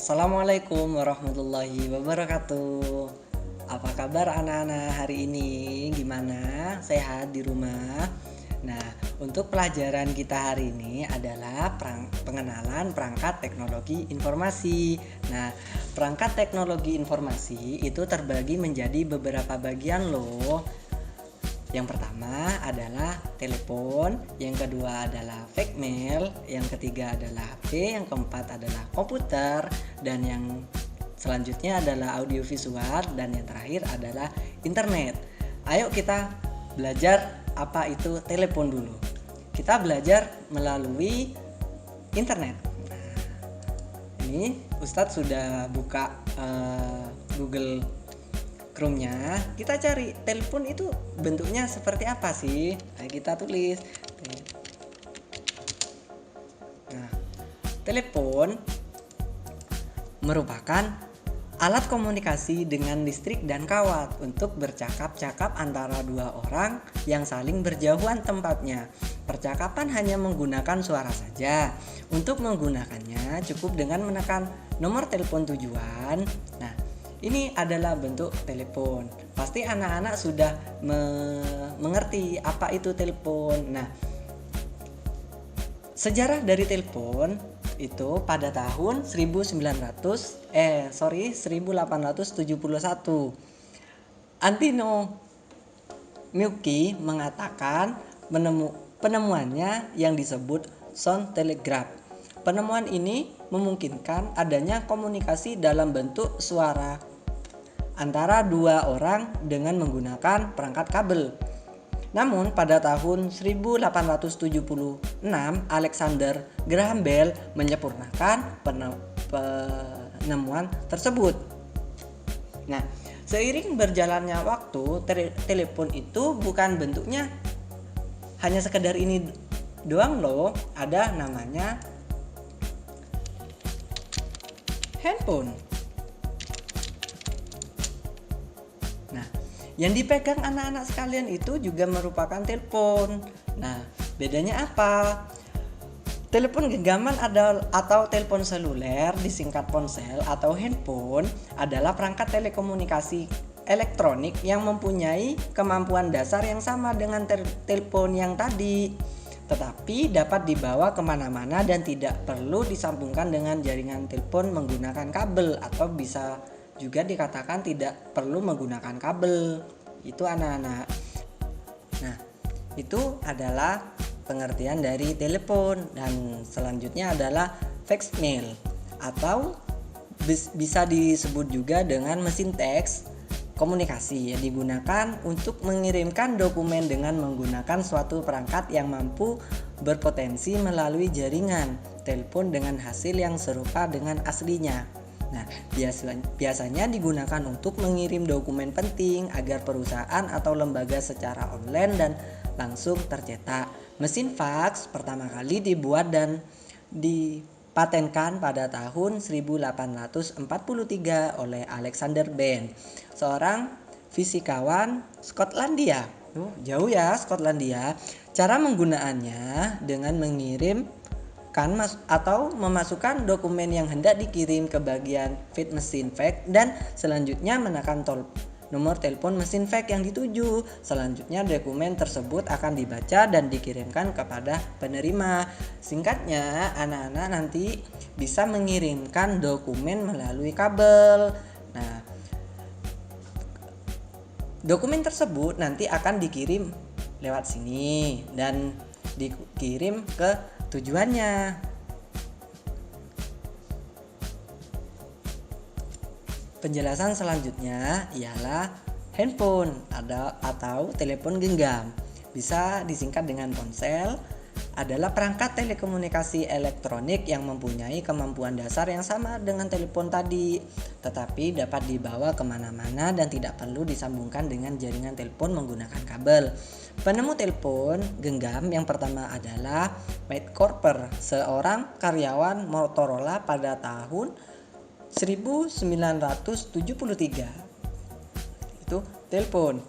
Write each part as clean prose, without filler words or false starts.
Assalamualaikum warahmatullahi wabarakatuh. Apa kabar anak-anak hari ini? Gimana? Sehat di rumah? Nah, untuk pelajaran kita hari ini adalah pengenalan perangkat teknologi informasi. Nah, perangkat teknologi informasi itu terbagi menjadi beberapa bagian loh. Yang pertama adalah telepon, yang kedua adalah fax mail, yang ketiga adalah HP, yang keempat adalah komputer, dan yang selanjutnya adalah audiovisual, dan yang terakhir adalah internet. Ayo kita belajar apa itu telepon dulu. Kita belajar melalui internet. Nah, ini Ustadz sudah buka Google Chrome-nya, kita cari telepon itu bentuknya seperti apa sih? Nah, kita tulis. Nah, telepon merupakan alat komunikasi dengan listrik dan kawat untuk bercakap-cakap antara dua orang yang saling berjauhan tempatnya. Percakapan hanya menggunakan suara saja. Untuk menggunakannya cukup dengan menekan nomor telepon tujuan. Nah, ini adalah bentuk telepon. Pasti anak-anak sudah mengerti apa itu telepon. Nah, sejarah dari telepon itu pada tahun 1871. Antino Meucci mengatakan penemuannya yang disebut sound telegraph. Penemuan ini memungkinkan adanya komunikasi dalam bentuk suara antara dua orang dengan menggunakan perangkat kabel. Namun pada tahun 1876 Alexander Graham Bell menyempurnakan penemuan tersebut. Nah, seiring berjalannya waktu, telepon itu bukan bentuknya hanya sekedar ini doang loh, ada namanya handphone. Nah, yang dipegang anak-anak sekalian itu juga merupakan telepon. Nah, bedanya apa? Telepon genggaman atau telepon seluler, disingkat ponsel atau handphone, adalah perangkat telekomunikasi elektronik yang mempunyai kemampuan dasar yang sama dengan telepon yang tadi, tetapi dapat dibawa kemana-mana dan tidak perlu disambungkan dengan jaringan telepon menggunakan kabel, atau bisa juga dikatakan tidak perlu menggunakan kabel. Itu anak-anak. Nah, itu adalah pengertian dari telepon. Dan selanjutnya adalah fax mail, atau bisa disebut juga dengan mesin teks komunikasi yang digunakan untuk mengirimkan dokumen dengan menggunakan suatu perangkat yang mampu berpotensi melalui jaringan telepon dengan hasil yang serupa dengan aslinya. Nah, biasanya digunakan untuk mengirim dokumen penting agar perusahaan atau lembaga secara online dan langsung tercetak. Mesin fax pertama kali dibuat dan dipatenkan pada tahun 1843 oleh Alexander Bain, seorang fisikawan Skotlandia. Jauh ya Skotlandia. Cara penggunaannya dengan mengirimkan atau memasukkan dokumen yang hendak dikirim ke bagian feed mesin fax dan selanjutnya menekan nomor telepon mesin fax yang dituju. Selanjutnya dokumen tersebut akan dibaca dan dikirimkan kepada penerima. Singkatnya, anak-anak nanti bisa mengirimkan dokumen melalui kabel. Nah, dokumen tersebut nanti akan dikirim lewat sini dan dikirim ke tujuannya. Penjelasan selanjutnya ialah handphone atau telepon genggam, bisa disingkat dengan ponsel, adalah perangkat telekomunikasi elektronik yang mempunyai kemampuan dasar yang sama dengan telepon tadi, tetapi dapat dibawa kemana-mana dan tidak perlu disambungkan dengan jaringan telepon menggunakan kabel. Penemu telepon genggam yang pertama adalah Matt Cooper, seorang karyawan Motorola pada tahun 1973. Itu telepon.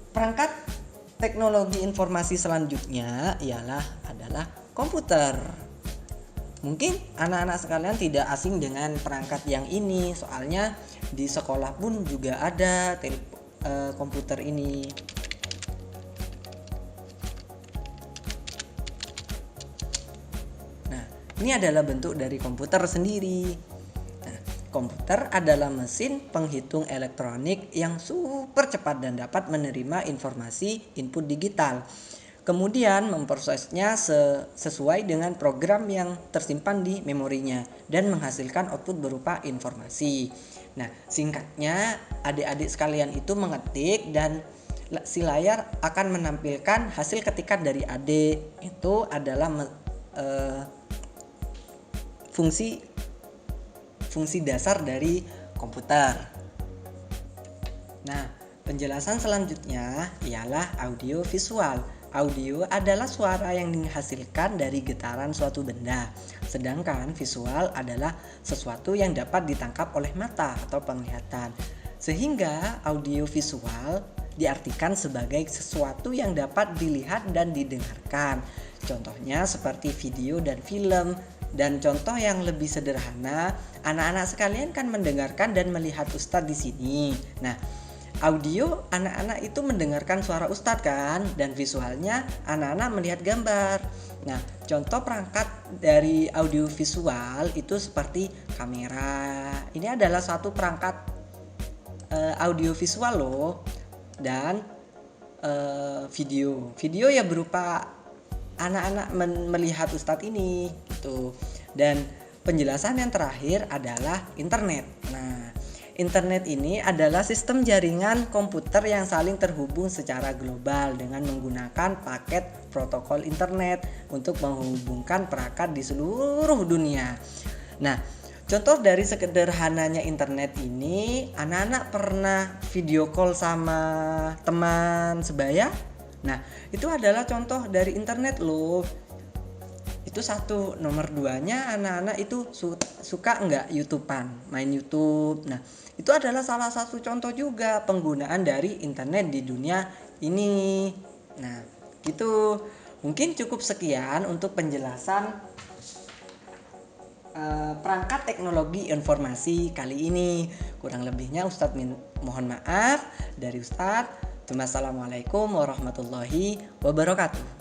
Perangkat teknologi informasi selanjutnya adalah komputer. Mungkin anak-anak sekalian tidak asing dengan perangkat yang ini, soalnya di sekolah pun juga ada komputer ini. Nah, ini adalah bentuk dari komputer sendiri. Nah, komputer adalah mesin penghitung elektronik yang super cepat dan dapat menerima informasi input digital. Kemudian memprosesnya sesuai dengan program yang tersimpan di memorinya dan menghasilkan output berupa informasi. Nah, singkatnya adik-adik sekalian itu mengetik dan si layar akan menampilkan hasil ketikan dari adik. Itu adalah fungsi dasar dari komputer. Nah, penjelasan selanjutnya ialah audio visual. Audio adalah suara yang dihasilkan dari getaran suatu benda, sedangkan visual adalah sesuatu yang dapat ditangkap oleh mata atau penglihatan. Sehingga audio visual diartikan sebagai sesuatu yang dapat dilihat dan didengarkan. Contohnya seperti video dan film. Dan contoh yang lebih sederhana, anak-anak sekalian kan mendengarkan dan melihat Ustadz di sini. Nah, audio anak-anak itu mendengarkan suara Ustadz kan, dan visualnya anak-anak melihat gambar. Nah, contoh perangkat dari audio visual itu seperti kamera. Ini adalah suatu perangkat audio visual loh, dan video ya berupa anak-anak melihat Ustadz ini gitu. Dan penjelasan yang terakhir adalah internet. Nah, internet ini adalah sistem jaringan komputer yang saling terhubung secara global dengan menggunakan paket protokol internet untuk menghubungkan perangkat di seluruh dunia. Nah, contoh dari sederhananya internet ini, anak-anak pernah video call sama teman sebaya? Nah, itu adalah contoh dari internet loh. Itu satu. Nomor duanya, anak-anak itu suka nggak YouTubean, main YouTube. Nah, itu adalah salah satu contoh juga penggunaan dari internet di dunia ini. Nah, gitu. Mungkin cukup sekian untuk penjelasan perangkat teknologi informasi kali ini. Kurang lebihnya Ustadz mohon maaf. Dari Ustadz, assalamualaikum warahmatullahi wabarakatuh.